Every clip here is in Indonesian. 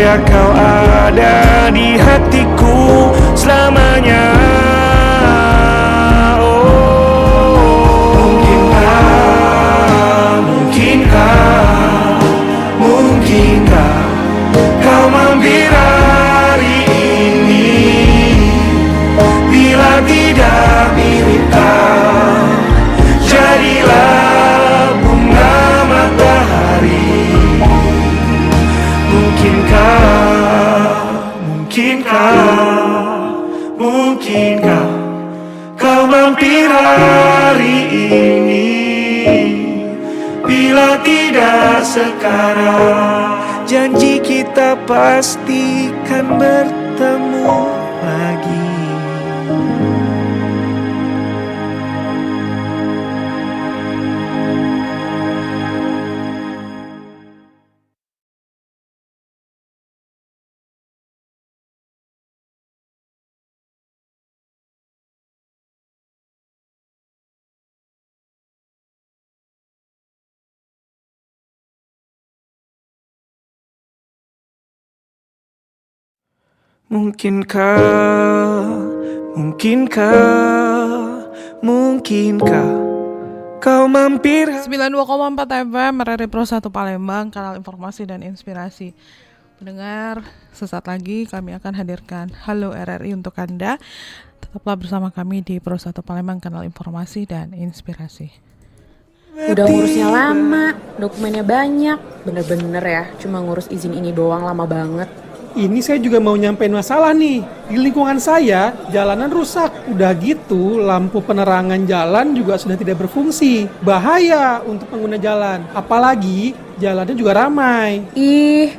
Semoga kau ada di hatiku selamanya. Mungkinkah kau mampir hari ini? Bila tidak milik kau, jadilah bunga matahari. Mungkinkah kau mampir hari ini? Bila tidak sekarang, janji kita pastikan bertemu lagi. Mungkinkah kau mampir 92,4 FM RRI Pro 1 Palembang, kanal informasi dan inspirasi. Pendengar, sesaat lagi kami akan hadirkan Halo RRI untuk Anda. Tetaplah bersama kami di Pro 1 Palembang, kanal informasi dan inspirasi. Udah ngurusnya lama, dokumennya banyak. Bener-bener ya, cuma ngurus izin ini doang lama banget. Ini saya juga mau nyampein masalah nih. Di lingkungan saya, jalanan rusak. Udah gitu, lampu penerangan jalan juga sudah tidak berfungsi. Bahaya untuk pengguna jalan. Apalagi, jalannya juga ramai. Ih,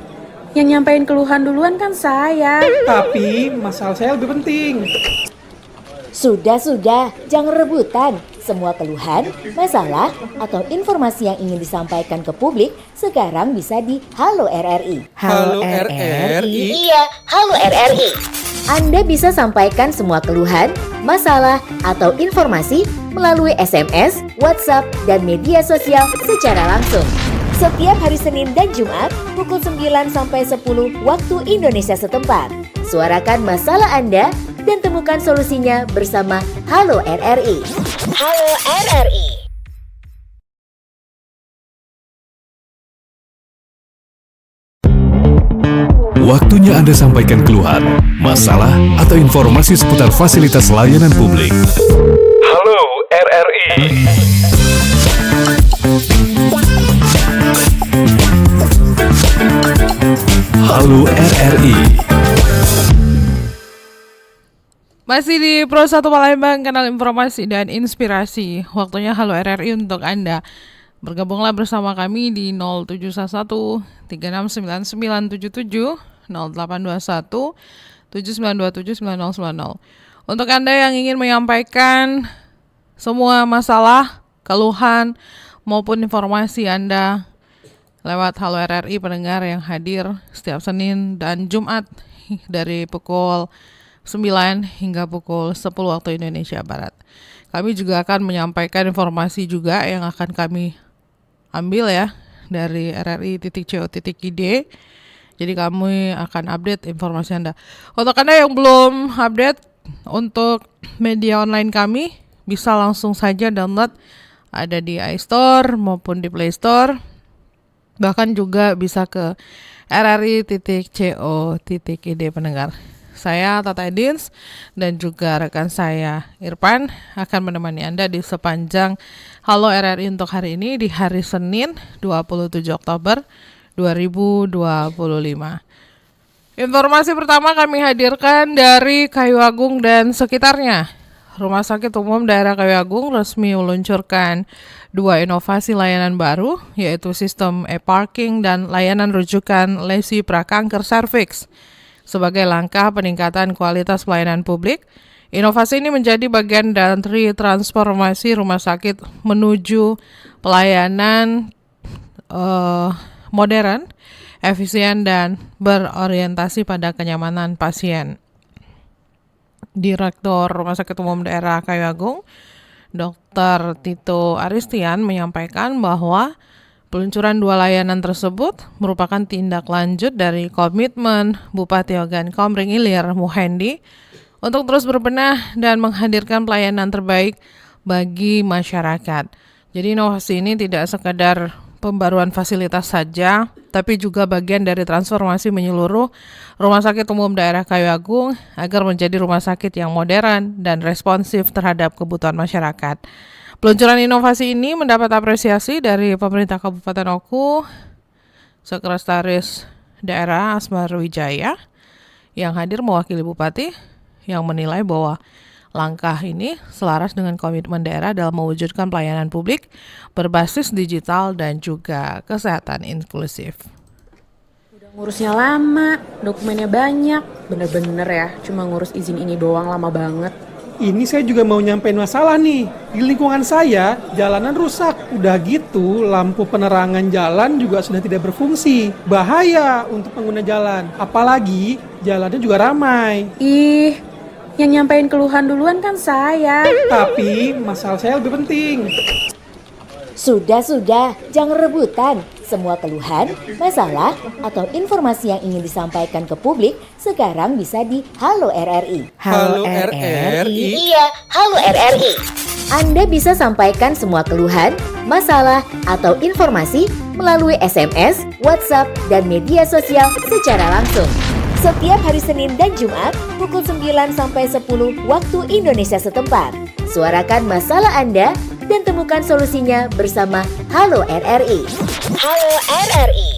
yang nyampein keluhan duluan kan saya. Tapi, masalah saya lebih penting. Sudah, jangan rebutan. Semua keluhan, masalah, atau informasi yang ingin disampaikan ke publik sekarang bisa di Halo RRI. Halo RRI? Iya, Halo RRI. Anda bisa sampaikan semua keluhan, masalah, atau informasi melalui SMS, WhatsApp, dan media sosial secara langsung. Setiap hari Senin dan Jumat pukul 9 sampai 10 waktu Indonesia setempat. Suarakan masalah Anda dan temukan solusinya bersama Halo RRI. Halo RRI. Waktunya Anda sampaikan keluhan, masalah, atau informasi seputar fasilitas layanan publik. Halo RRI. Halo RRI. Masih di Pro 1 Palembang, kanal informasi dan inspirasi. Waktunya Halo RRI untuk Anda. Bergabunglah bersama kami di 0711 369977, 0821 7927 9090. Untuk Anda yang ingin menyampaikan semua masalah, keluhan, maupun informasi Anda lewat Halo RRI, pendengar yang hadir setiap Senin dan Jumat dari pukul 9 hingga pukul 10 waktu Indonesia Barat. Kami juga akan menyampaikan informasi juga yang akan kami ambil ya dari rri.co.id. Jadi kami akan update informasi Anda. Untuk Anda yang belum update untuk media online kami, bisa langsung saja download, ada di iStore maupun di Play Store. Bahkan juga bisa ke rri.co.id pendengar. Saya Tata Edins dan juga rekan saya Irfan akan menemani Anda di sepanjang Halo RRI untuk hari ini di hari Senin 27 Oktober 2025. Informasi pertama kami hadirkan dari Kayu Agung dan sekitarnya. Rumah Sakit Umum Daerah Kayu Agung resmi meluncurkan 2 inovasi layanan baru, yaitu sistem e-parking dan layanan rujukan lesi prakanker serviks. Sebagai langkah peningkatan kualitas pelayanan publik, inovasi ini menjadi bagian dari transformasi rumah sakit menuju pelayanan modern, efisien, dan berorientasi pada kenyamanan pasien. Direktur Rumah Sakit Umum Daerah Kayu Agung, Dr. Tito Aristian menyampaikan bahwa Peluncuran 2 layanan tersebut merupakan tindak lanjut dari komitmen Bupati Ogan Komering Ilir Muhendi untuk terus berbenah dan menghadirkan pelayanan terbaik bagi masyarakat. Jadi inovasi ini tidak sekedar pembaruan fasilitas saja, tapi juga bagian dari transformasi menyeluruh Rumah Sakit Umum Daerah Kayu Agung agar menjadi rumah sakit yang modern dan responsif terhadap kebutuhan masyarakat. Peluncuran inovasi ini mendapat apresiasi dari pemerintah Kabupaten Oku, Sekretaris Daerah Asmar Wijaya yang hadir mewakili Bupati yang menilai bahwa langkah ini selaras dengan komitmen daerah dalam mewujudkan pelayanan publik berbasis digital dan juga kesehatan inklusif. Udah ngurusnya lama, dokumennya banyak, bener-bener ya, cuma ngurus izin ini doang lama banget. Ini saya juga mau nyampein masalah nih. Di lingkungan saya, jalanan rusak. Udah gitu, lampu penerangan jalan juga sudah tidak berfungsi. Bahaya untuk pengguna jalan. Apalagi, jalannya juga ramai. Ih, yang nyampein keluhan duluan kan saya. Tapi, masalah saya lebih penting. Sudah, jangan rebutan. Semua keluhan, masalah, atau informasi yang ingin disampaikan ke publik sekarang bisa di Halo RRI. Halo RRI. Iya, Halo RRI. Anda bisa sampaikan semua keluhan, masalah, atau informasi melalui SMS, WhatsApp, dan media sosial secara langsung. Setiap hari Senin dan Jumat pukul 9 sampai 10 waktu Indonesia setempat. Suarakan masalah Anda dan temukan solusinya bersama Halo RRI. Halo RRI.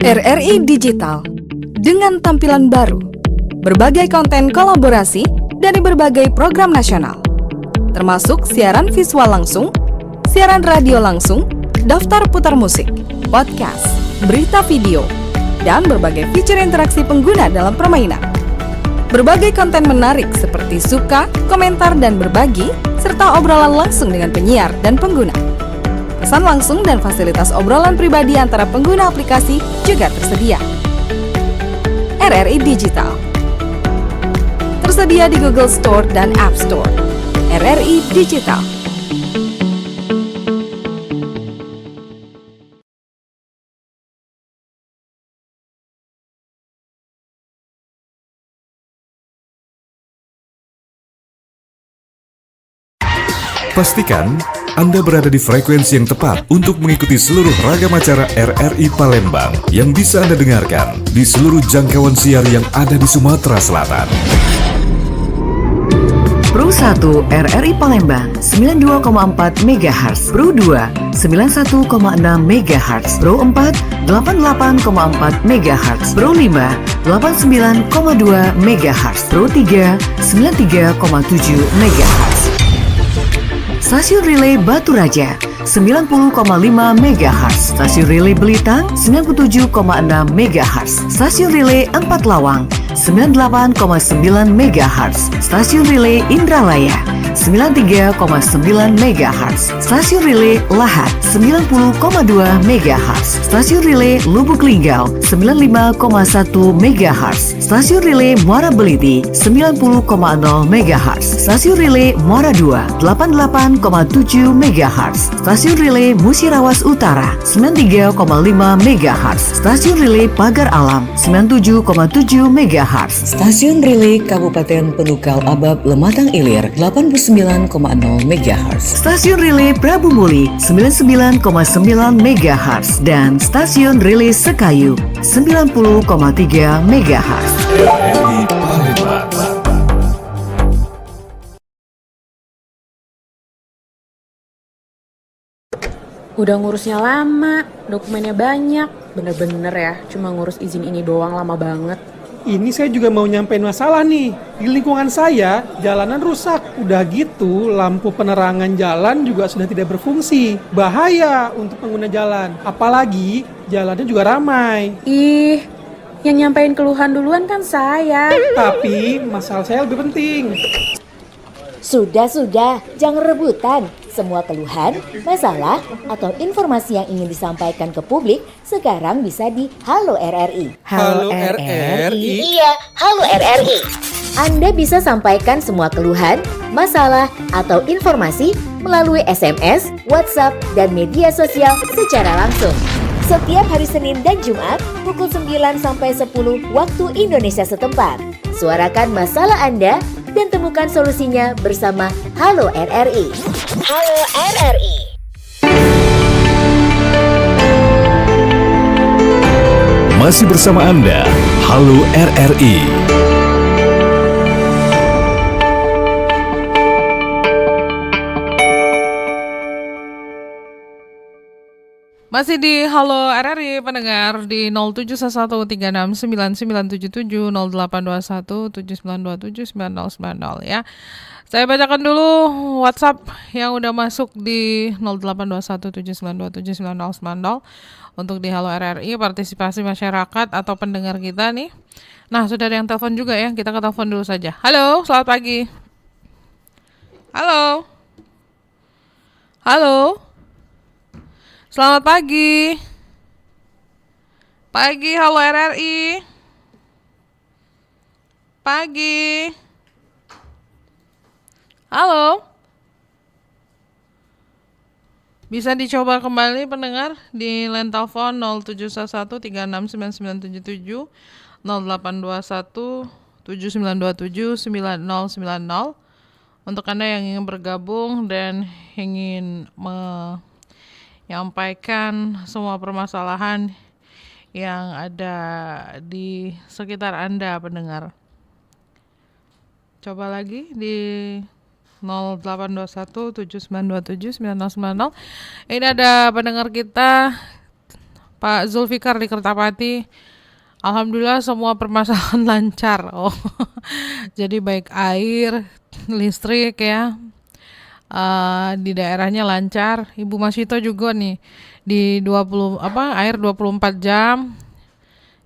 RRI Digital dengan tampilan baru, berbagai konten kolaborasi dari berbagai program nasional, termasuk siaran visual langsung, siaran radio langsung, daftar putar musik, podcast, berita video, dan berbagai fitur interaksi pengguna dalam permainan. Berbagai konten menarik seperti suka, komentar, dan berbagi, serta obrolan langsung dengan penyiar dan pengguna. Pesan langsung dan fasilitas obrolan pribadi antara pengguna aplikasi juga tersedia. RRI Digital tersedia di Google Store dan App Store. RRI Digital. Pastikan Anda berada di frekuensi yang tepat untuk mengikuti seluruh ragam acara RRI Palembang yang bisa Anda dengarkan di seluruh jangkauan siar yang ada di Sumatera Selatan. Pro 1 RRI Palembang 92,4 MHz, Pro 2 91,6 MHz, Pro 4 88,4 MHz, Pro 5 89,2 MHz, Pro 3 93,7 MHz. Stasiun Relay Batu Raja 90,5 MHz, Stasiun Relay Belitang 97,6 MHz, Stasiun Relay 4 Lawang 98,9 MHz, Stasiun Relay Indralaya 93,9 MHz, Stasiun Relay Lahat 90,2 MHz, Stasiun Relay Lubuk Linggau 95,1 MHz, Stasiun Relay Muara Beliti 90,0 MHz, Stasiun Relay Muara 2 88,7 MHz, Stasiun Relay Musirawas Utara 93,5 MHz, Stasiun Relay Pagar Alam 97,7 MHz, Stasiun Relay Kabupaten Penukal Abab Lematang Ilir 89,0 MHz, Stasiun Relay Prabu Muli 99,9 MHz, dan Stasiun Relay Sekayu 90,3 MHz. RRI Palembang. Udah ngurusnya lama, dokumennya banyak, bener-bener ya, cuma ngurus izin ini doang lama banget. Ini saya juga mau nyampein masalah nih. Di lingkungan saya, jalanan rusak. Udah gitu, lampu penerangan jalan juga sudah tidak berfungsi. Bahaya untuk pengguna jalan. Apalagi, jalannya juga ramai. Ih, yang nyampein keluhan duluan kan saya. Tapi, masalah saya lebih penting. Sudah, jangan rebutan. Semua keluhan, masalah, atau informasi yang ingin disampaikan ke publik sekarang bisa di Halo RRI. Halo RRI. Iya, Halo RRI. Anda bisa sampaikan semua keluhan, masalah, atau informasi melalui SMS, WhatsApp, dan media sosial secara langsung. Setiap hari Senin dan Jumat, pukul 9 sampai 10 waktu Indonesia setempat. Suarakan masalah Anda dan temukan solusinya bersama Halo RRI. Halo RRI. Masih bersama Anda, Halo RRI. Masih di Halo RRI pendengar di 0711369977 082179279090 ya. Saya bacakan dulu WhatsApp yang udah masuk di 082179279090 untuk di Halo RRI partisipasi masyarakat atau pendengar kita nih. Nah, sudah ada yang telepon juga ya. Kita ke telepon dulu saja. Halo, selamat pagi. Halo. Halo. Selamat pagi. Pagi, Halo RRI. Pagi. Halo. Bisa dicoba kembali pendengar di line telepon 0711369977 082179279090 untuk Anda yang ingin bergabung dan ingin menyampaikan semua permasalahan yang ada di sekitar Anda pendengar. Coba lagi di 082179279090. Ini ada pendengar kita Pak Zulfikar di Kertapati. Alhamdulillah semua permasalahan lancar. Oh, jadi baik air, listrik ya. Di daerahnya lancar. Ibu Masito juga nih di air 24 jam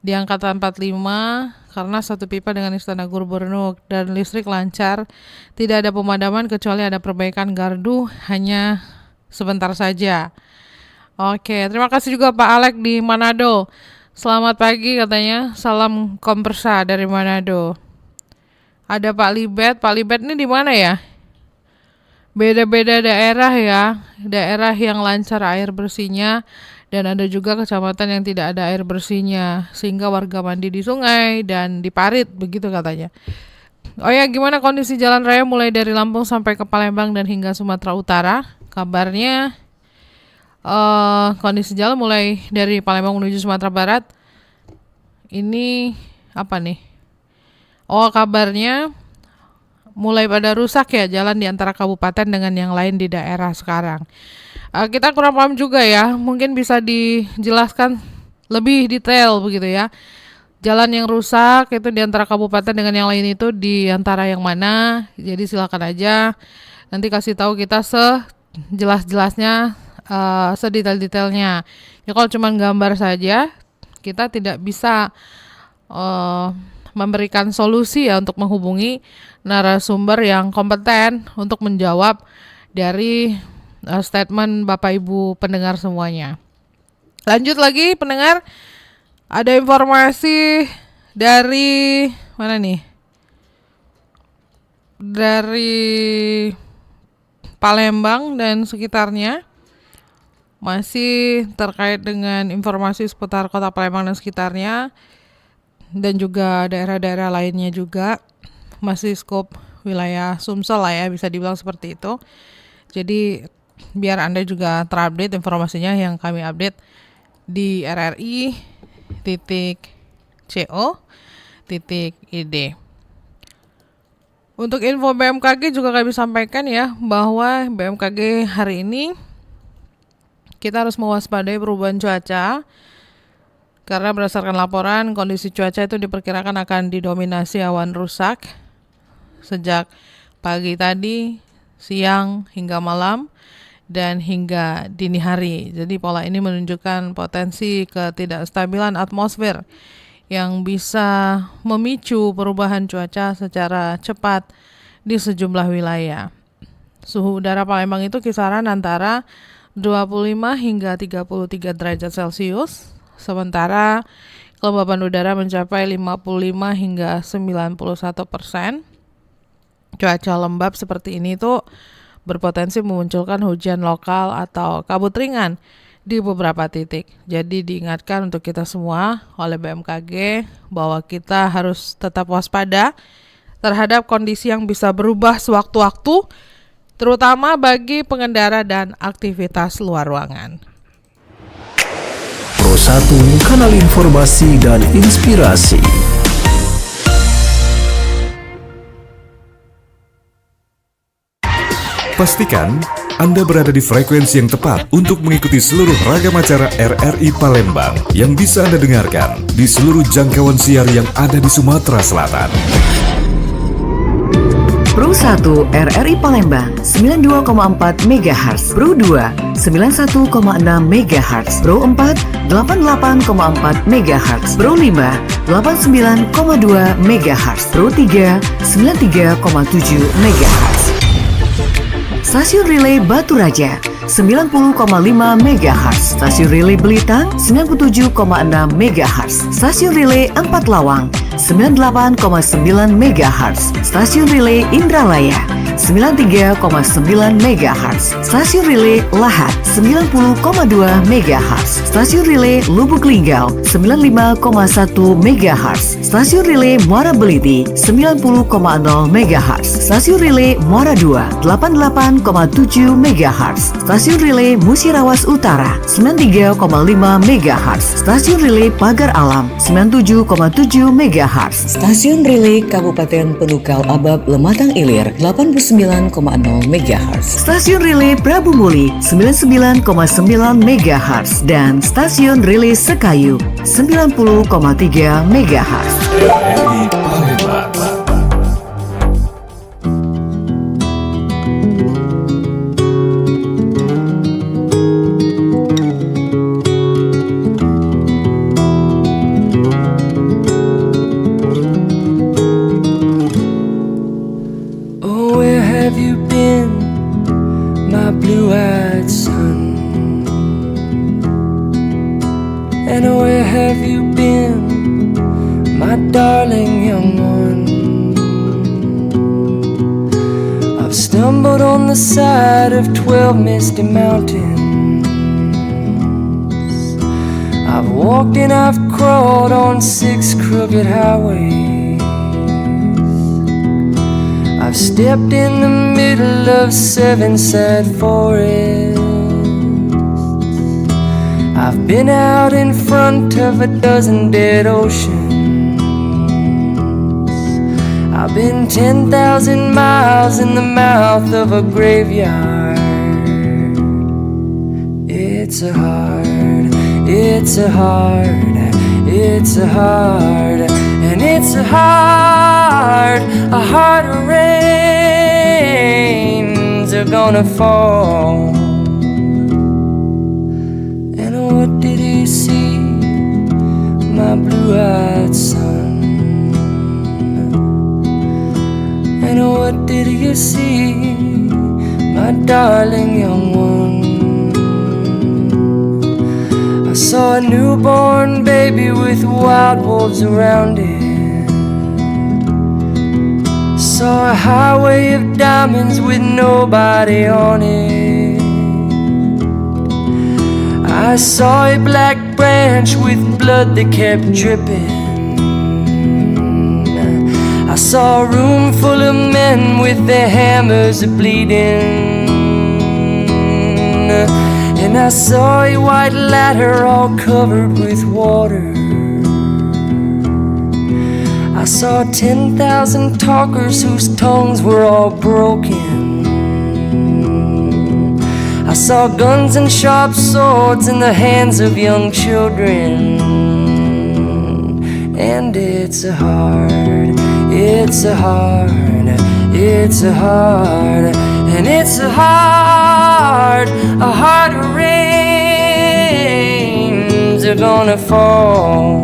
di angkatan 45 karena satu pipa dengan Istana Gubernur dan listrik lancar. Tidak ada pemadaman kecuali ada perbaikan gardu hanya sebentar saja. Oke, terima kasih juga Pak Alek di Manado. Selamat pagi katanya. Salam Kompersa dari Manado. Ada Pak Libet. Pak Libet ini di mana ya? Beda-beda daerah ya. Daerah yang lancar air bersihnya dan ada juga kecamatan yang tidak ada air bersihnya sehingga warga mandi di sungai dan di parit begitu katanya. Oh ya, gimana kondisi jalan raya mulai dari Lampung sampai ke Palembang dan hingga Sumatera Utara? Kabarnya kondisi jalan mulai dari Palembang menuju Sumatera Barat ini apa nih? Oh, kabarnya mulai pada rusak ya jalan di antara kabupaten dengan yang lain di daerah sekarang. Kita kurang paham juga ya, mungkin bisa dijelaskan lebih detail begitu ya. Jalan yang rusak itu di antara kabupaten dengan yang lain itu di antara yang mana? Jadi silakan aja nanti kasih tahu kita sejelas-jelasnya, sedetail-detailnya. Ya kalau cuma gambar saja kita tidak bisa memberikan solusi ya untuk menghubungi narasumber yang kompeten untuk menjawab dari statement Bapak Ibu pendengar semuanya. Lanjut lagi pendengar, ada informasi dari mana nih? Dari Palembang dan sekitarnya. Masih terkait dengan informasi seputar kota Palembang dan sekitarnya dan juga daerah-daerah lainnya juga. Masih skop wilayah Sumsel lah ya, bisa dibilang seperti itu. Jadi biar Anda juga terupdate informasinya yang kami update di rri.co.id. Untuk info BMKG juga kami sampaikan ya bahwa BMKG hari ini kita harus mewaspadai perubahan cuaca karena berdasarkan laporan kondisi cuaca itu diperkirakan akan didominasi awan rusak sejak pagi tadi, siang hingga malam dan hingga dini hari. Jadi pola ini menunjukkan potensi ketidakstabilan atmosfer yang bisa memicu perubahan cuaca secara cepat di sejumlah wilayah. Suhu udara Palembang itu kisaran antara 25 hingga 33 derajat Celcius, sementara Kelembapan udara mencapai 55 hingga 91%. Cuaca lembab seperti ini tuh berpotensi memunculkan hujan lokal atau kabut ringan di beberapa titik. Jadi diingatkan untuk kita semua oleh BMKG bahwa kita harus tetap waspada terhadap kondisi yang bisa berubah sewaktu-waktu, terutama bagi pengendara dan aktivitas luar ruangan. Pro 1, kanal informasi dan inspirasi. Pastikan Anda berada di frekuensi yang tepat untuk mengikuti seluruh ragam acara RRI Palembang yang bisa Anda dengarkan di seluruh jangkauan siar yang ada di Sumatera Selatan. Pro 1 RRI Palembang 92,4 MHz, Pro 2 91,6 MHz, Pro 4 88,4 MHz, Pro 5 89,2 MHz, Pro 3 93,7 MHz. Stasiun Relay Batu Raja 90,5 MHz, Stasiun Relay Belitang 97,6 MHz, Stasiun Relay 4 Lawang 98,9 MHz, Stasiun Relay Indralaya 93,9 MHz, Stasiun Relay Lahat 90,2 MHz, Stasiun Relay Lubuk Linggau 95,1 MHz, Stasiun Relay Muara Beliti 90,0 MHz, Stasiun Relay Muara 2 88,7 MHz, Stasiun Relay Musirawas Utara 93,5 MHz, Stasiun Relay Pagar Alam 97,7 MHz, Stasiun Relay Kabupaten Penukal Abab Lematang Ilir 89,0 MHz, Stasiun Relay Prabu Muli 99,9 MHz, dan Stasiun Relay Sekayu 90,3 MHz. RRI Palembang. blue-eyed son? And where have you been, my darling young one? I've stumbled on the side of 12 misty mountains. I've walked and I've crawled on 6 crooked highways. I've stepped in the middle of 7 sad forests. I've been out in front of a dozen dead oceans. I've been 10,000 miles in the mouth of a graveyard. It's a hard, it's a hard, it's a hard, and it's a hard rains are gonna fall. And what did you see, my blue-eyed son? And what did you see, my darling young one? I saw a newborn baby with wild wolves around it. Saw a highway of diamonds with nobody on it. I saw a black branch with blood that kept dripping. I saw a room full of men with their hammers bleeding. And I saw a white ladder all covered with water. I saw 10,000 talkers whose tongues were all broken. I saw guns and sharp swords in the hands of young children. And it's a hard, it's a hard, it's a hard, and it's a hard rains are gonna fall.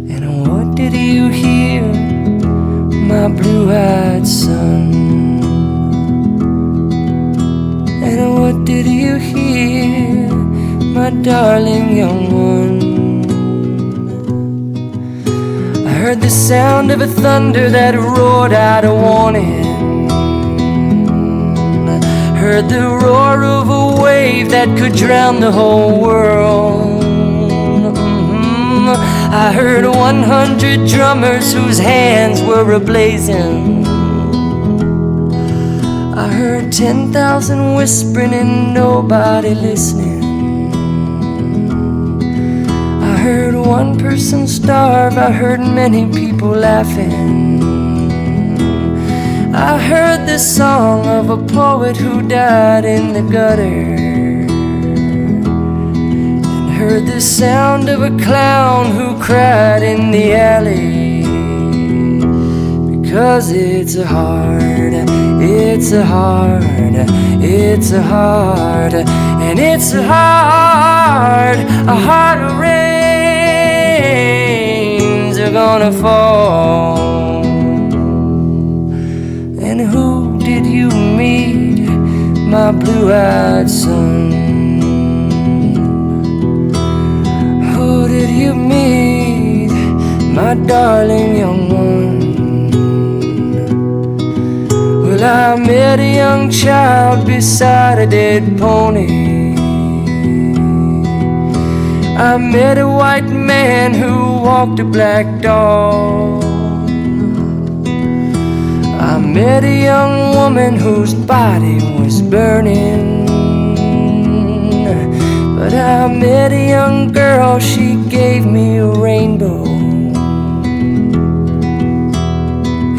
And what did you hear, my blue-eyed son? And what did you hear, my darling young one? heard the sound of a thunder that roared out a warning. I heard the roar of a wave that could drown the whole world. I heard 100 drummers whose hands were ablazing. I heard 10,000 whispering and nobody listening. I heard one person starve, I heard many people laughing. I heard the song of a poet who died in the gutter, and heard the sound of a clown who cried in the alley. Because it's a heart, it's a heart, it's a heart, and it's a heart of rains are gonna fall. And who did you meet, my blue-eyed son? Who did you meet, my darling young one? Well, I met a young child beside a dead pony. I met a white man who walked a black dog. I met a young woman whose body was burning. But I met a young girl, she gave me a rainbow.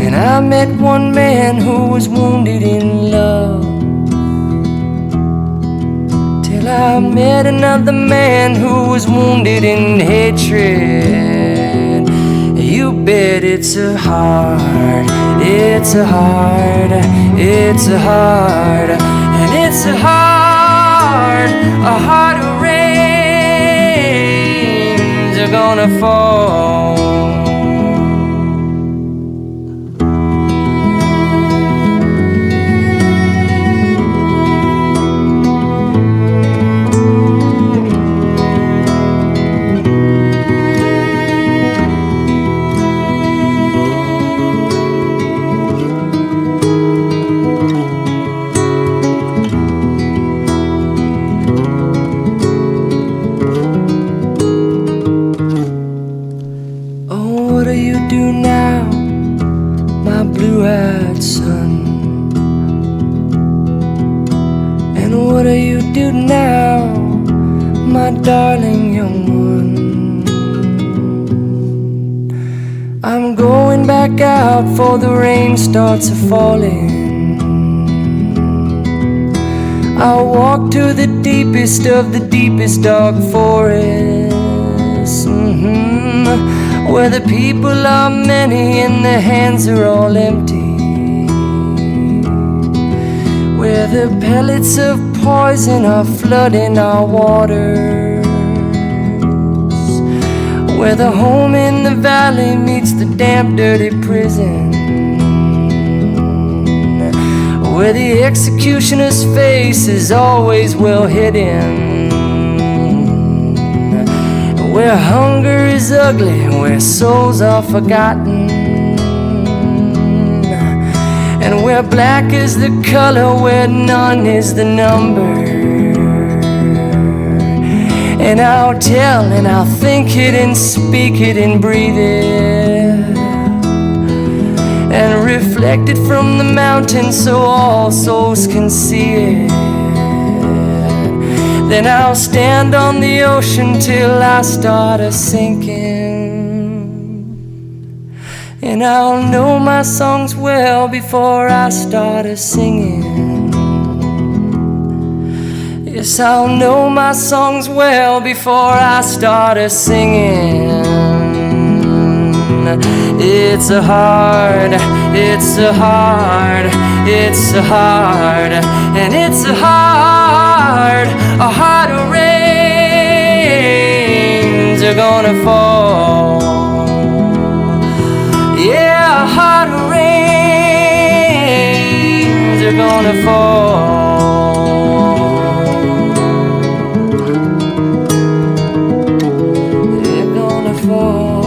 And I met one man who was wounded in love, till I met another man who was wounded in hatred. You bet it's a heart, it's a heart, it's a heart, and it's a heart of rains are gonna fall. Darling young one, I'm going back out for the rain starts a-falling. I'll walk to the deepest of the deepest dark forests, where the people are many and the hands are all empty, where the pellets of poison are flooding our waters, where the home in the valley meets the damp, dirty prison, where the executioner's face is always well hidden, where hunger is ugly, where souls are forgotten, and where black is the color, where none is the number. And I'll tell and I'll think it and speak it and breathe it, and reflect it from the mountain so all souls can see it. Then I'll stand on the ocean till I start a-sinking, and I'll know my songs well before I start a-singing. Yes, I'll know my songs well before I start a-singing. It's a heart, it's a heart, it's a heart, and it's a heart of rains are gonna fall. Yeah, a heart of rains are gonna fall. They're gonna fall.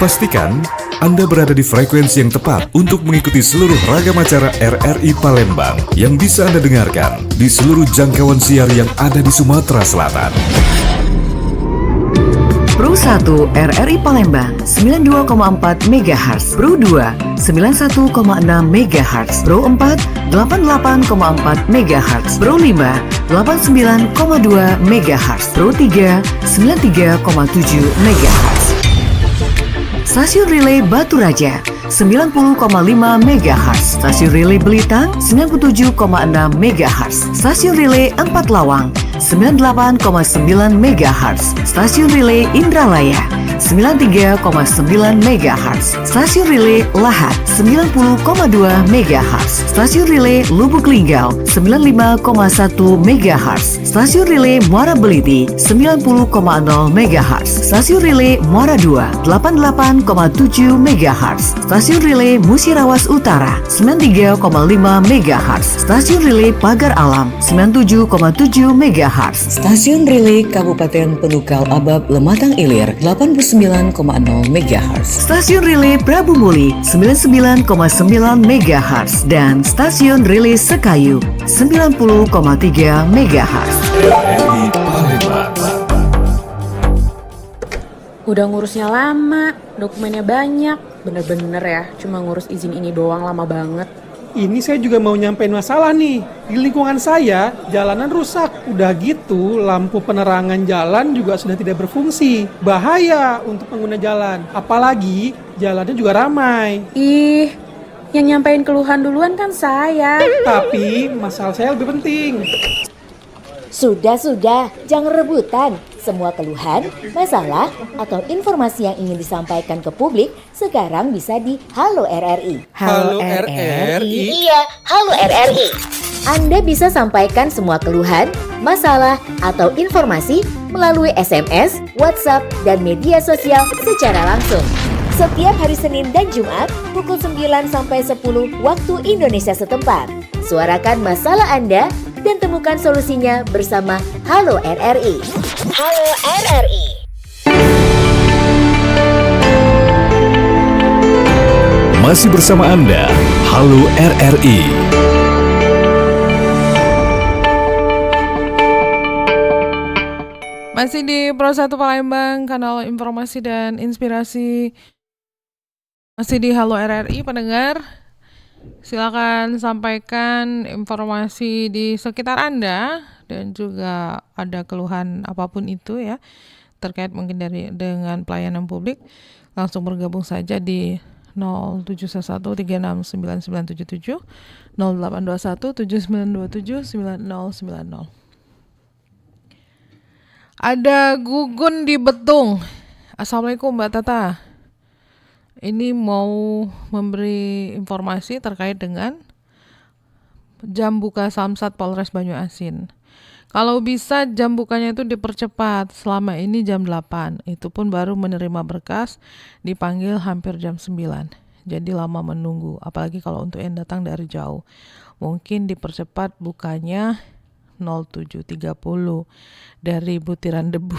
Pastikan Anda berada di frekuensi yang tepat untuk mengikuti seluruh ragam acara RRI Palembang yang bisa Anda dengarkan di seluruh jangkauan siar yang ada di Sumatera Selatan. Pro 1 RRI Palembang 92,4 MHz, Pro 2 91,6 MHz, Pro 4 88,4 MHz, Pro 5 89,2 MHz, Pro 3 93,7 MHz. Stasiun Relay Batu Raja 90,5 MHz, Stasiun Relay Belitang 97,6 MHz, Stasiun Relay Empat Lawang 98,9 MHz, Stasiun Relay Indralaya 93,9 MHz, Stasiun Relay Lahat 90,2 MHz, Stasiun Relay Lubuk Linggau 95,1 MHz, Stasiun Relay Muara Beliti 90,0 MHz, Stasiun Relay Muara 2 88,7 MHz, Stasiun Relay Musirawas Utara 93,5 MHz, Stasiun Relay Pagar Alam 97,7 MHz, Stasiun Relay Kabupaten Penukal Abab Lematang Ilir 89,0 MHz, Stasiun Relay Prabu Muli 99,9 MHz, dan Stasiun Relay Sekayu 90,3 MHz. RRI Palembang. Udah ngurusnya lama, dokumennya banyak. Bener-bener ya, cuma ngurus izin ini doang lama banget. Ini saya juga mau nyampein masalah nih. Di lingkungan saya, jalanan rusak. Udah gitu, lampu penerangan jalan juga sudah tidak berfungsi. Bahaya untuk pengguna jalan. Apalagi, jalannya juga ramai. Ih, yang nyampein keluhan duluan kan saya. Tapi, masalah saya lebih penting. Sudah, jangan rebutan. Semua keluhan, masalah, atau informasi yang ingin disampaikan ke publik sekarang bisa di Halo RRI. Halo RRI. Iya, Halo RRI. Anda bisa sampaikan semua keluhan, masalah, atau informasi melalui SMS, WhatsApp, dan media sosial secara langsung. Setiap hari Senin dan Jumat pukul 9 sampai 10 waktu Indonesia setempat. Suarakan masalah Anda dan temukan solusinya bersama Halo RRI. Halo RRI. Masih bersama Anda, Halo RRI. Masih di Pro 1 Palembang, kanal informasi dan inspirasi. Masih di Halo RRI, pendengar. Silakan sampaikan informasi di sekitar Anda dan juga ada keluhan apapun itu ya terkait mungkin dengan pelayanan publik, langsung bergabung saja di 0711369977, 082179279090. Ada Gugun di Betung. Assalamualaikum Mbak Tata. Ini mau memberi informasi terkait dengan jam buka Samsat Polres Banyuasin. Kalau bisa jam bukanya itu dipercepat. Selama ini jam 8. Itu pun baru menerima berkas, dipanggil hampir jam 9. Jadi lama menunggu, apalagi kalau untuk yang datang dari jauh. Mungkin dipercepat bukanya 07.30 dari butiran debu.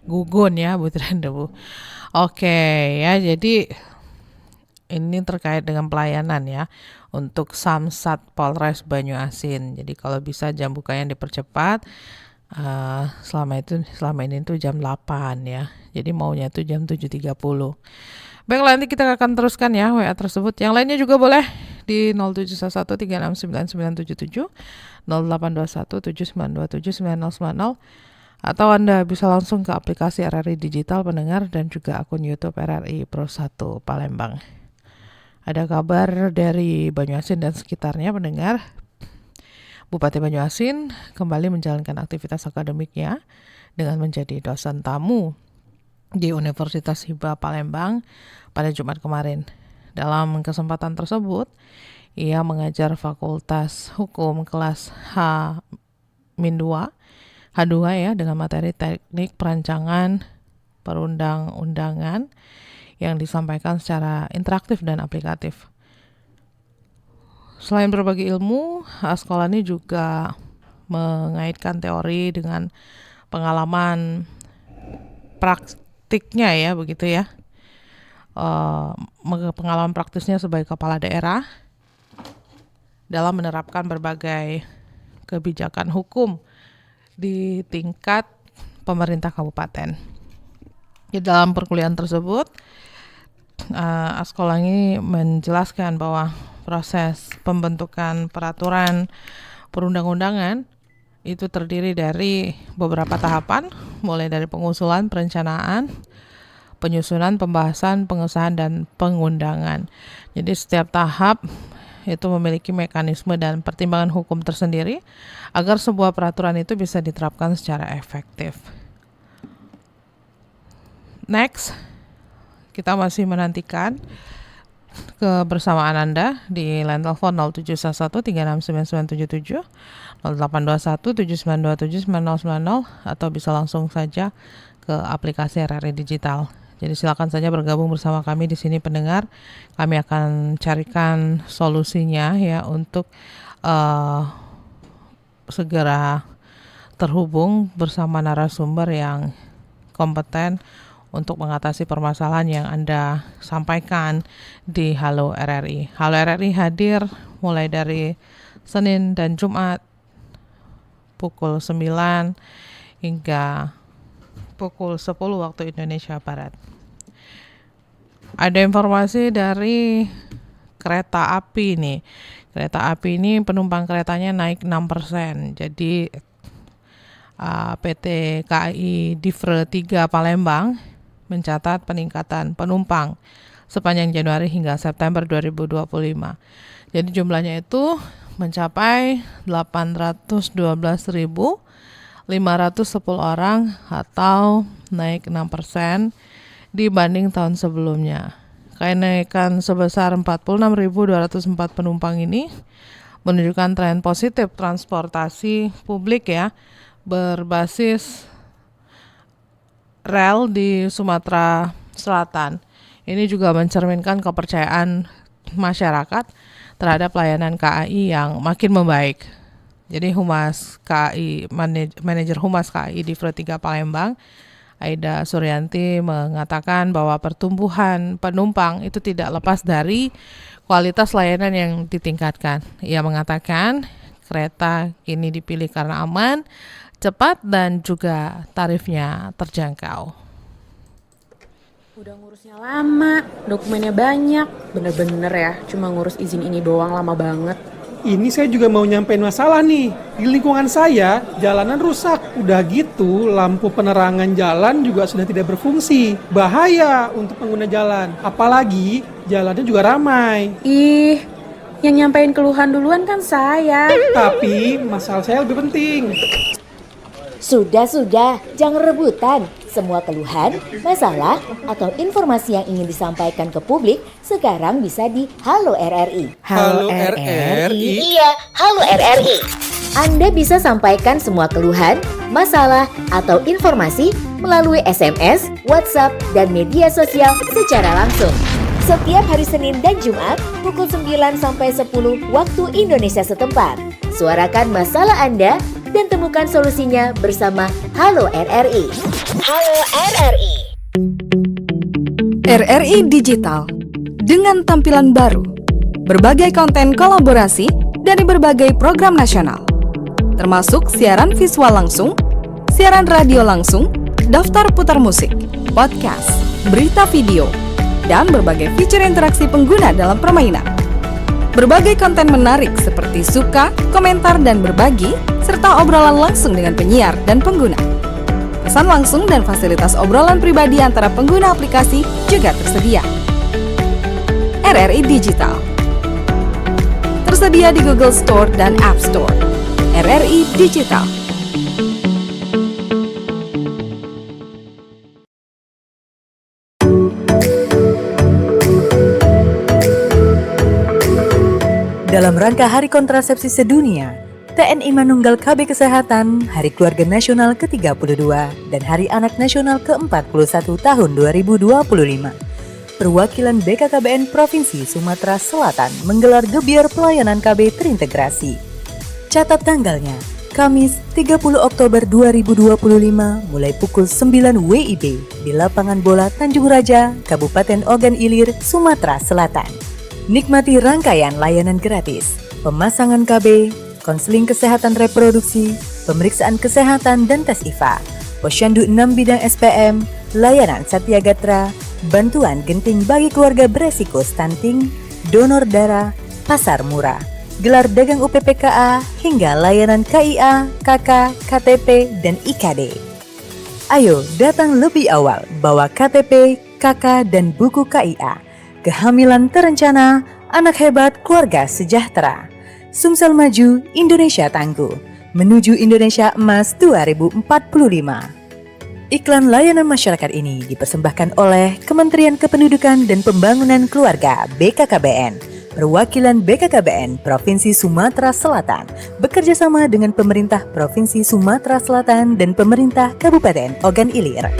Gugun ya, butiran debu. Oke ya, jadi ini terkait dengan pelayanan ya untuk Samsat Polres Banyuasin. Jadi kalau bisa jam bukanya dipercepat, selama ini tuh jam 8 ya. Jadi maunya itu jam 7.30. Baiklah, nanti kita akan teruskan ya WA tersebut. Yang lainnya juga boleh di 0711369977, 082179279090, atau Anda bisa langsung ke aplikasi RRI Digital pendengar dan juga akun YouTube RRI Pro 1 Palembang. Ada kabar dari Banyuasin dan sekitarnya pendengar. Bupati Banyuasin kembali menjalankan aktivitas akademiknya dengan menjadi dosen tamu di Universitas Hibah Palembang pada Jumat kemarin. Dalam kesempatan tersebut, ia mengajar Fakultas Hukum kelas H-2 ya dengan materi teknik perancangan perundang-undangan yang disampaikan secara interaktif dan aplikatif. Selain berbagi ilmu, Askolani juga mengaitkan teori dengan pengalaman praktiknya ya, begitu ya. pengalaman praktisnya sebagai kepala daerah dalam menerapkan berbagai kebijakan hukum di tingkat pemerintah kabupaten. Di dalam perkuliahan tersebut, Askolangi menjelaskan bahwa proses pembentukan peraturan perundang-undangan itu terdiri dari beberapa tahapan, mulai dari pengusulan, perencanaan, penyusunan, pembahasan, pengesahan, dan pengundangan. Jadi setiap tahap itu memiliki mekanisme dan pertimbangan hukum tersendiri agar sebuah peraturan itu bisa diterapkan secara efektif. Next, kita masih menantikan kebersamaan Anda di line telepon 0711369977, 082179279090, atau bisa langsung saja ke aplikasi RRI Digital. Jadi silakan saja bergabung bersama kami di sini pendengar. Kami akan carikan solusinya ya untuk segera terhubung bersama narasumber yang kompeten untuk mengatasi permasalahan yang Anda sampaikan di Halo RRI. Halo RRI hadir mulai dari Senin dan Jumat pukul 9 hingga pukul 10 waktu Indonesia Barat. Ada informasi dari kereta api nih. Kereta api ini penumpang keretanya naik 6%. Jadi PT KAI Divre 3 Palembang mencatat peningkatan penumpang sepanjang Januari hingga September 2025. Jadi jumlahnya itu mencapai 812.510 orang atau naik 6% dibanding tahun sebelumnya. Kenaikan sebesar 46.204 penumpang ini menunjukkan tren positif transportasi publik ya berbasis rel di Sumatera Selatan. Ini juga mencerminkan kepercayaan masyarakat terhadap layanan KAI yang makin membaik. Jadi Humas KAI, manajer Humas KAI di Divre 3 Palembang, Aida Suryanti mengatakan bahwa pertumbuhan penumpang itu tidak lepas dari kualitas layanan yang ditingkatkan. Ia mengatakan kereta kini dipilih karena aman, cepat, dan juga tarifnya terjangkau. Udah ngurusnya lama, dokumennya banyak, bener-bener ya, cuma ngurus izin ini doang lama banget. Ini saya juga mau nyampein masalah nih. Di lingkungan saya, jalanan rusak. Udah gitu, lampu penerangan jalan juga sudah tidak berfungsi. Bahaya untuk pengguna jalan. Apalagi, jalannya juga ramai. Ih, yang nyampein keluhan duluan kan saya. Tapi, masalah saya lebih penting. Sudah, jangan rebutan. Semua keluhan, masalah, atau informasi yang ingin disampaikan ke publik sekarang bisa di Halo RRI. Halo RRI? Iya, Halo RRI. Anda bisa sampaikan semua keluhan, masalah, atau informasi melalui SMS, WhatsApp, dan media sosial secara langsung. Setiap hari Senin dan Jumat pukul 9 sampai 10 waktu Indonesia setempat. Suarakan masalah Anda dan temukan solusinya bersama Halo RRI. Halo RRI. RRI Digital dengan tampilan baru, berbagai konten kolaborasi dari berbagai program nasional, termasuk siaran visual langsung, siaran radio langsung, daftar putar musik, podcast, berita video, dan berbagai fitur interaksi pengguna dalam permainan. Berbagai konten menarik seperti suka, komentar, dan berbagi, serta obrolan langsung dengan penyiar dan pengguna. Pesan langsung dan fasilitas obrolan pribadi antara pengguna aplikasi juga tersedia. RRI Digital tersedia di Google Store dan App Store. RRI Digital. Dalam rangka Hari Kontrasepsi Sedunia, TNI Manunggal KB Kesehatan, Hari Keluarga Nasional ke-32, dan Hari Anak Nasional ke-41 tahun 2025. Perwakilan BKKBN Provinsi Sumatera Selatan menggelar gebiar pelayanan KB terintegrasi. Catat tanggalnya, Kamis 30 Oktober 2025 mulai pukul 9 WIB di Lapangan Bola Tanjung Raja, Kabupaten Ogan Ilir, Sumatera Selatan. Nikmati rangkaian layanan gratis, pemasangan KB, konseling kesehatan reproduksi, pemeriksaan kesehatan dan tes IVA, posyandu 6 bidang SPM, layanan Satya Gatra, bantuan genting bagi keluarga beresiko stunting, donor darah, pasar murah, gelar dagang UPPKA, hingga layanan KIA, KK, KTP, dan IKD. Ayo datang lebih awal, bawa KTP, KK, dan buku KIA. Kehamilan terencana, anak hebat, keluarga sejahtera. Sumsel maju, Indonesia tangguh. Menuju Indonesia Emas 2045. Iklan layanan masyarakat ini dipersembahkan oleh Kementerian Kependudukan dan Pembangunan Keluarga BKKBN. Perwakilan BKKBN Provinsi Sumatera Selatan bekerja sama dengan pemerintah Provinsi Sumatera Selatan dan pemerintah Kabupaten Ogan Ilir.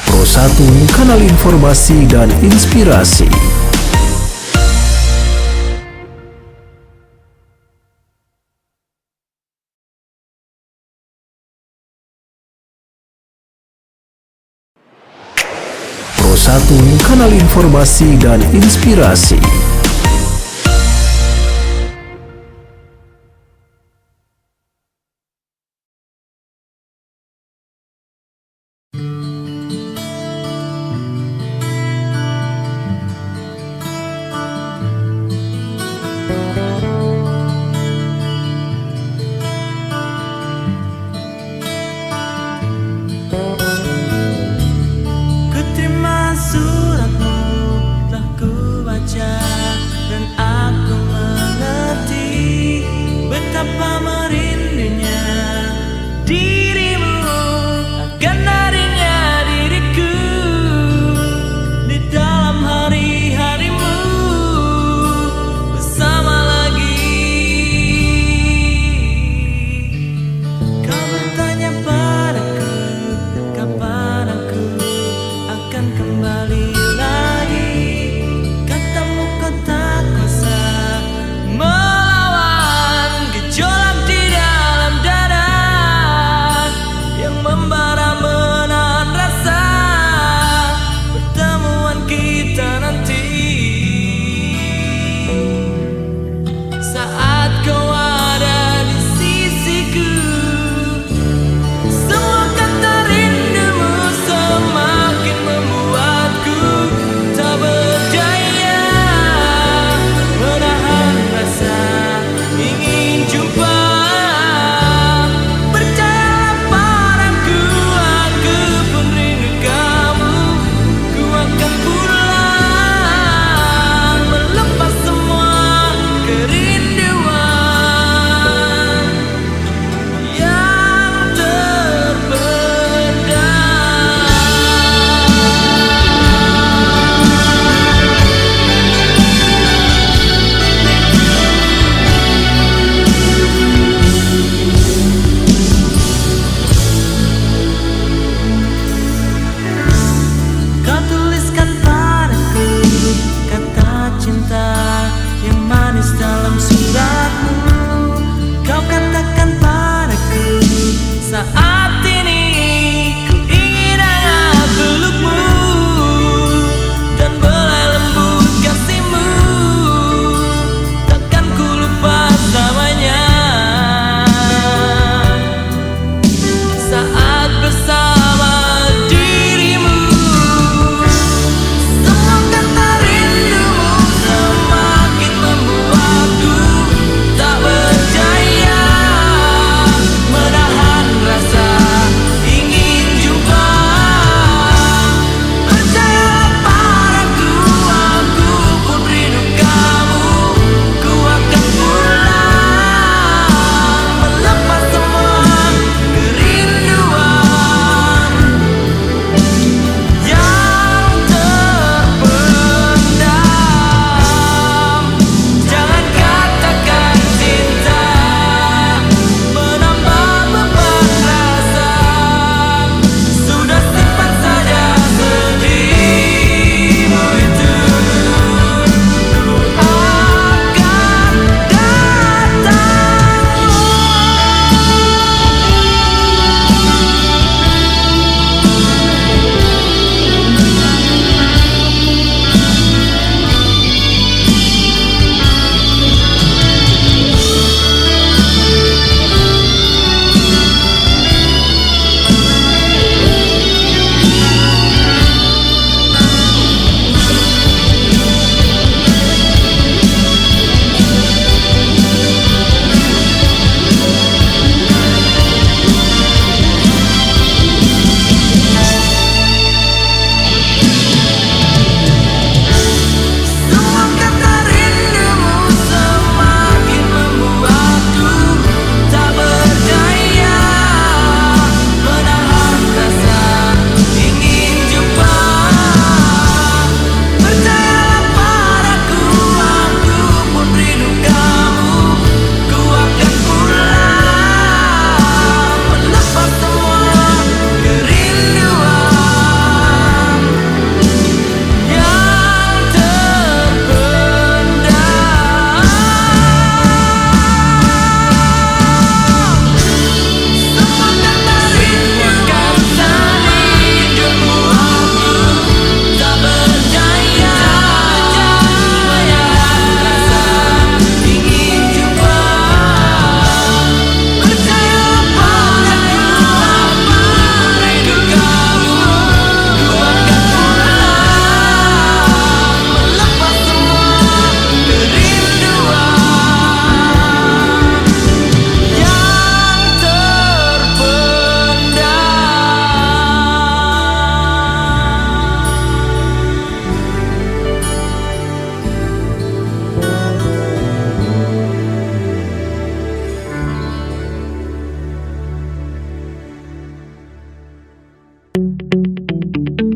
Pro 1 Kanal Informasi dan Inspirasi. Pro 1 Kanal Informasi dan Inspirasi. Ku terima suratmu, telah ku baca.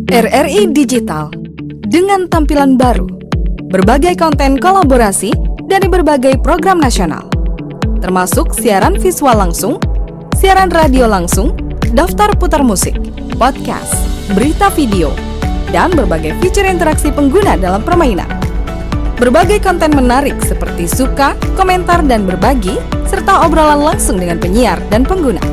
RRI Digital dengan tampilan baru, berbagai konten kolaborasi dari berbagai program nasional, termasuk siaran visual langsung, siaran radio langsung, daftar putar musik, podcast, berita video, dan berbagai fitur interaksi pengguna dalam permainan. Berbagai konten menarik seperti suka, komentar, dan berbagi, serta obrolan langsung dengan penyiar dan pengguna.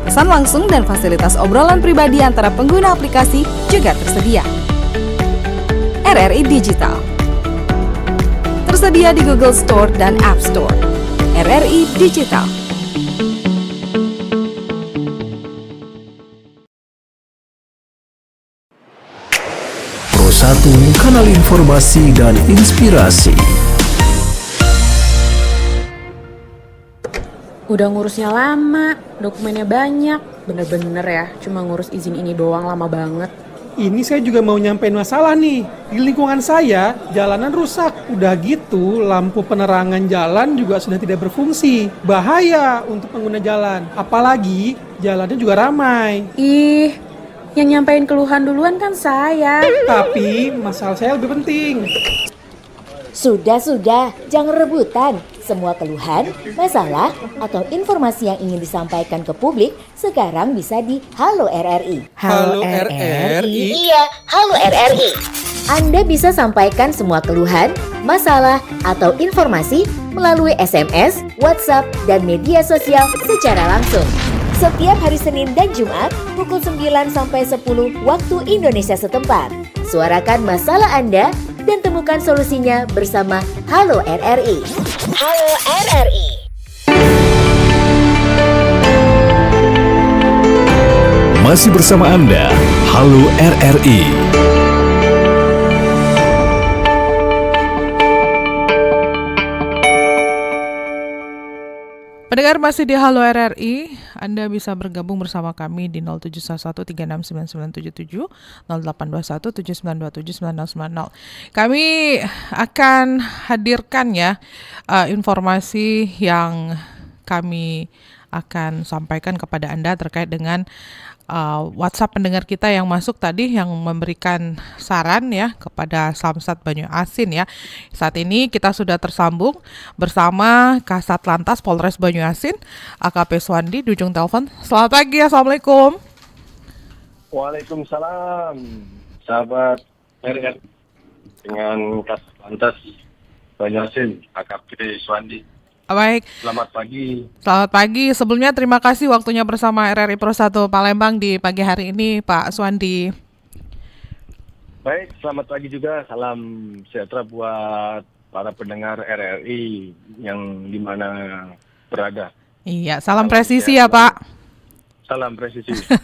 Pesan langsung dan fasilitas obrolan pribadi antara pengguna aplikasi juga tersedia. RRI Digital tersedia di Google Store dan App Store. RRI Digital. Pro 1, kanal informasi dan inspirasi. Udah ngurusnya lama, dokumennya banyak. Bener-bener ya, cuma ngurus izin ini doang lama banget. Ini saya juga mau nyampein masalah nih. Di lingkungan saya, jalanan rusak. Udah gitu, lampu penerangan jalan juga sudah tidak berfungsi. Bahaya untuk pengguna jalan. Apalagi, jalannya juga ramai. Ih, yang nyampein keluhan duluan kan saya. Tapi, masalah saya lebih penting. Sudah, jangan rebutan. Semua keluhan, masalah, atau informasi yang ingin disampaikan ke publik sekarang bisa di Halo RRI. Halo RRI? Iya, Halo RRI. Anda bisa sampaikan semua keluhan, masalah, atau informasi melalui SMS, WhatsApp, dan media sosial secara langsung. Setiap hari Senin dan Jumat pukul 9 sampai 10 waktu Indonesia setempat. Suarakan masalah Anda dan temukan solusinya bersama Halo RRI. Halo RRI. Masih bersama Anda, Halo RRI. Pendengar masih di Halo RRI, Anda bisa bergabung bersama kami di 0711369977, 082179279090. Kami akan hadirkan ya informasi yang kami akan sampaikan kepada Anda terkait dengan WhatsApp pendengar kita yang masuk tadi yang memberikan saran ya kepada Samsat Banyu Asin ya. Saat ini kita sudah tersambung bersama Kasat Lantas Polres Banyu Asin, AKP Suwandi di ujung telepon. Selamat pagi, Assalamualaikum. Waalaikumsalam, sahabat RRI dengan Kasat Lantas Banyu Asin, AKP Suwandi. Baik. Selamat pagi. Selamat pagi. Sebelumnya terima kasih waktunya bersama RRI Pro 1 Palembang di pagi hari ini, Pak Suwandi. Baik, selamat pagi juga. Salam sejahtera buat para pendengar RRI yang di mana berada. Iya, salam presisi ya, Pak. Salam presisi. Ya.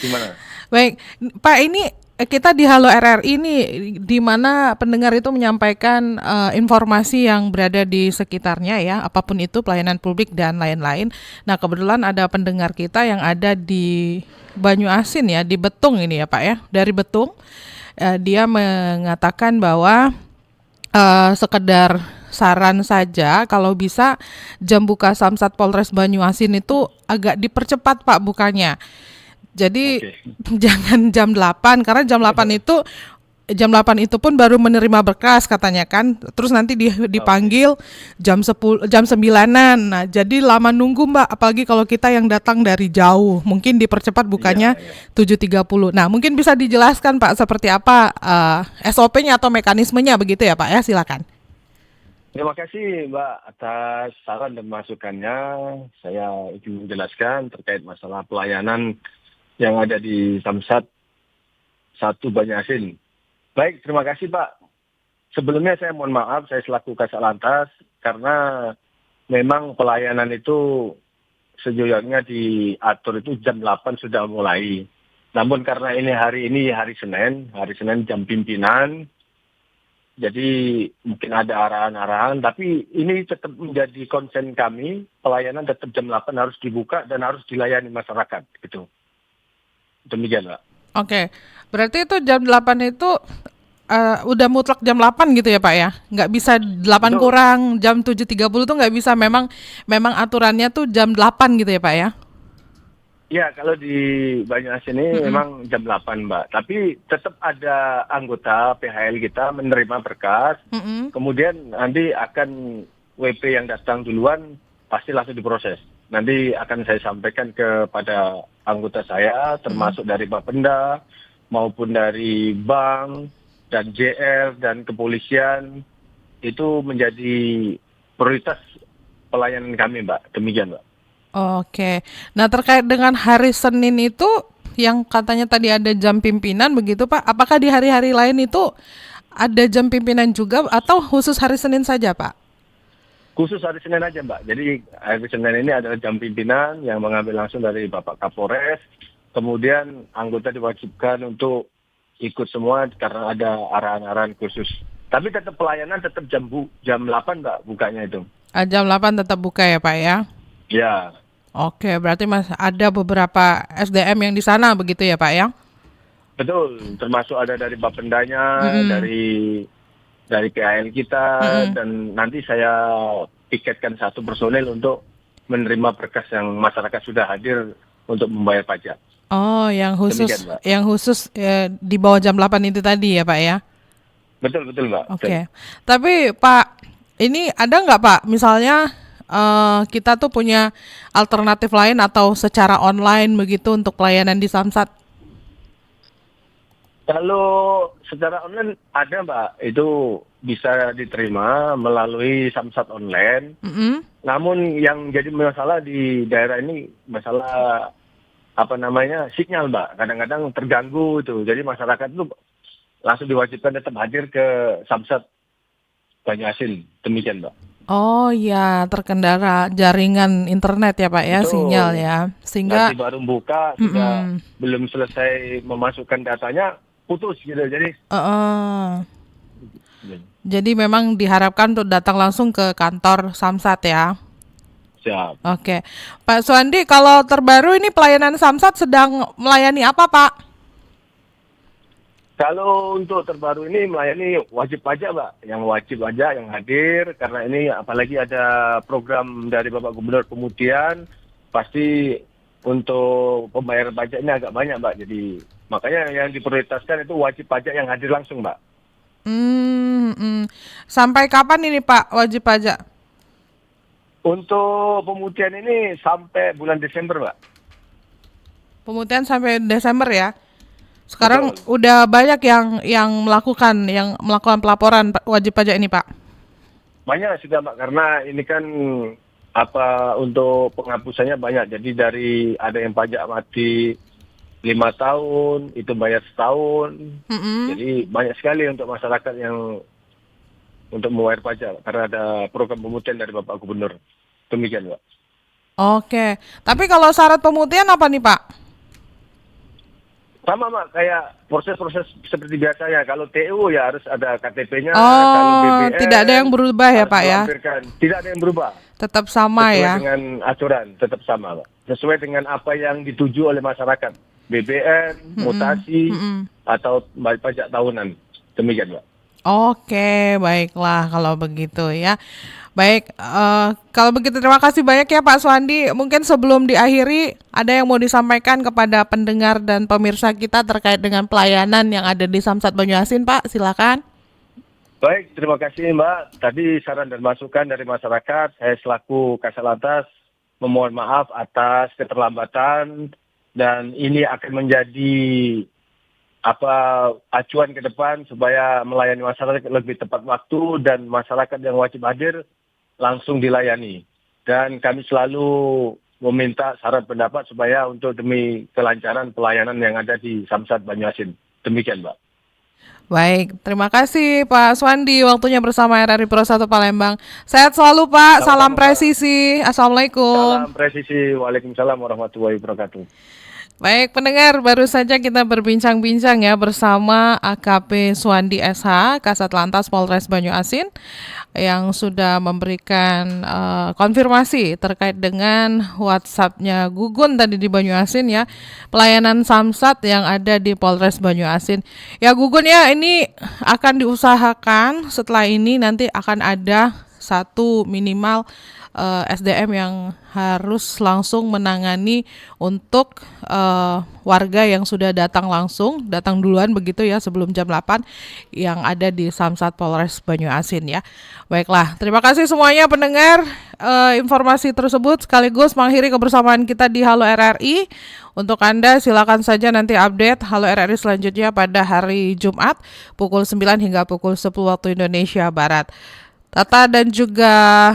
Gimana? Baik, Pak, ini kita di Halo RRI ini di mana pendengar itu menyampaikan informasi yang berada di sekitarnya ya, apapun itu pelayanan publik dan lain-lain. Nah, kebetulan ada pendengar kita yang ada di Banyu Asin ya, di Betung ini ya Pak ya, dari Betung. Dia mengatakan bahwa sekedar saran saja kalau bisa jam buka Samsat Polres Banyu Asin itu agak dipercepat Pak bukanya. Jadi jangan jam 8 karena jam 8 itu pun baru menerima berkas katanya kan. Terus nanti dipanggil jam 9-an. Nah, jadi lama nunggu Mbak, apalagi kalau kita yang datang dari jauh. Mungkin dipercepat bukanya 7.30. Nah, mungkin bisa dijelaskan Pak seperti apa SOP-nya atau mekanismenya begitu ya Pak ya, silakan. Terima kasih Mbak atas saran dan masukannya. Saya ingin menjelaskan terkait masalah pelayanan yang ada di Samsat 1 Banyu Asin. Baik, terima kasih Pak. Sebelumnya saya mohon maaf, saya selaku Kasat Lantas, karena memang pelayanan itu sejujurnya diatur itu jam 8 sudah mulai. Namun karena ini hari Senin jam pimpinan, jadi mungkin ada arahan-arahan, tapi ini tetap menjadi konsen kami, pelayanan tetap jam 8 harus dibuka dan harus dilayani masyarakat, gitu. Demikian, Pak. Oke, berarti itu jam 8 itu udah mutlak jam 8 gitu ya Pak ya? Nggak bisa 8 kurang, jam 7.30 tuh nggak bisa, memang aturannya tuh jam 8 gitu ya Pak ya? Ya, kalau di Banyuasin ini memang jam 8, Mbak. Tapi tetap ada anggota PHL kita menerima berkas, kemudian nanti akan WP yang datang duluan pasti langsung diproses. Nanti akan saya sampaikan kepada anggota saya, termasuk dari Bapenda, maupun dari bank, dan JR, dan kepolisian. Itu menjadi prioritas pelayanan kami, Mbak. Demikian, Mbak. Oke. Nah, terkait dengan hari Senin itu yang katanya tadi ada jam pimpinan begitu, Pak. Apakah di hari-hari lain itu ada jam pimpinan juga atau khusus hari Senin saja, Pak? Khusus hari Senin aja, Mbak. Jadi hari Senin ini adalah jam pimpinan yang mengambil langsung dari Bapak Kapolres. Kemudian anggota diwajibkan untuk ikut semua karena ada arahan-arahan khusus. Tapi tetap pelayanan tetap jam 8, Mbak, bukanya itu. Jam 8 tetap buka ya, Pak ya? Ya. Oke, berarti ada beberapa SDM yang di sana begitu ya, Pak ya? Betul, termasuk ada dari Bapendanya, dari PHL kita, dan nanti saya piketkan satu personel untuk menerima berkas yang masyarakat sudah hadir untuk membayar pajak. Oh, yang khusus, Demikian, Mbak. Di bawah jam 8 itu tadi ya, Pak ya? Betul, Mbak. Oke. Tapi Pak, ini ada nggak Pak, misalnya kita tuh punya alternatif lain atau secara online begitu untuk pelayanan di Samsat? Kalau secara online ada, Mbak, itu bisa diterima melalui Samsat online. Namun yang jadi masalah di daerah ini masalah sinyal, Mbak. Kadang-kadang terganggu itu. Jadi masyarakat itu langsung diwajibkan tetap hadir ke Samsat Banyuasin. Demikian, Mbak. Oh ya, terkendala jaringan internet ya Pak ya, Betul. sinyal ya. Sehingga nanti baru buka, sudah belum selesai memasukkan datanya, putus gitu. Jadi memang diharapkan untuk datang langsung ke kantor Samsat ya. Siap. Oke. Pak Suandi, kalau terbaru ini pelayanan Samsat sedang melayani apa Pak? Kalau untuk terbaru ini melayani wajib pajak, Mbak. Yang wajib pajak yang hadir, karena ini apalagi ada program dari Bapak Gubernur Pemutihan, pasti untuk pembayaran pajak ini agak banyak, Mbak. Jadi makanya yang diprioritaskan itu wajib pajak yang hadir langsung, Mbak. Sampai kapan ini Pak wajib pajak? Untuk pemutihan ini sampai bulan Desember, Mbak. Pemutihan sampai Desember ya? Sekarang udah banyak yang melakukan pelaporan wajib pajak ini, Pak. Banyak sudah, Mbak, karena ini kan untuk penghapusannya banyak. Jadi dari ada yang pajak mati 5 tahun, itu bayar setahun. Jadi banyak sekali untuk masyarakat yang untuk membayar pajak karena ada program pemutihan dari Bapak Gubernur. Demikian, Mbak. Oke. Tapi kalau syarat pemutihan apa nih, Pak? Sama, Mak, kayak proses-proses seperti biasa ya. Kalau TU ya harus ada KTP-nya. Oh, kalau BBM, tidak ada yang berubah ya, Pak ya? Tidak ada yang berubah. Tetap sama sesuai ya? dengan aturan, tetap sama, Pak. Sesuai dengan apa yang dituju oleh masyarakat. BBM, mutasi, atau pajak tahunan. Demikian, Pak. Oke, baiklah kalau begitu ya. Baik, kalau begitu terima kasih banyak ya Pak Suandi. Mungkin sebelum diakhiri, ada yang mau disampaikan kepada pendengar dan pemirsa kita terkait dengan pelayanan yang ada di Samsat Banyuasin, Pak? Silakan. Baik, terima kasih Mbak. Tadi saran dan masukan dari masyarakat, saya selaku Kasat Lantas memohon maaf atas keterlambatan, dan ini akan menjadi acuan ke depan supaya melayani masyarakat lebih tepat waktu dan masyarakat yang wajib hadir langsung dilayani. Dan kami selalu meminta saran pendapat supaya untuk demi kelancaran pelayanan yang ada di Samsat Banyuasin. Demikian, Mbak. Baik, terima kasih Pak Suandi waktunya bersama RRI Pro 1 Palembang. Sehat selalu Pak, salam presisi. Assalamualaikum. Salam presisi, waalaikumsalam warahmatullahi wabarakatuh. Baik pendengar, baru saja kita berbincang-bincang ya bersama AKP Suandi SH, Kasat Lantas Polres Banyuasin, yang sudah memberikan konfirmasi terkait dengan WhatsApp-nya Gugun tadi di Banyuasin ya, pelayanan Samsat yang ada di Polres Banyuasin. Ya Gugun ya, ini akan diusahakan setelah ini nanti akan ada satu minimal SDM yang harus langsung menangani untuk warga yang sudah datang duluan begitu ya sebelum jam 8 yang ada di Samsat Polres Banyuasin ya. Baiklah, terima kasih semuanya pendengar informasi tersebut sekaligus mengakhiri kebersamaan kita di Halo RRI. Untuk Anda silakan saja nanti update Halo RRI selanjutnya pada hari Jumat pukul 9 hingga pukul 10 waktu Indonesia Barat. Tata dan juga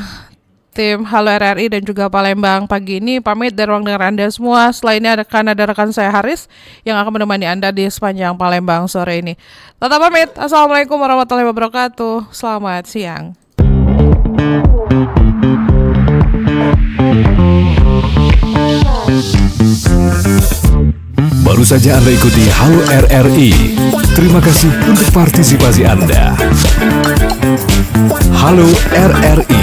tim Halo RRI dan juga Palembang pagi ini pamit dari ruang dengar Anda semua. Setelah ini ada rekan saya Haris yang akan menemani Anda di sepanjang Palembang sore ini. Tata pamit. Assalamualaikum warahmatullahi wabarakatuh. Selamat siang. Baru saja Anda ikuti Halo RRI. Terima kasih untuk partisipasi Anda. Halo RRI.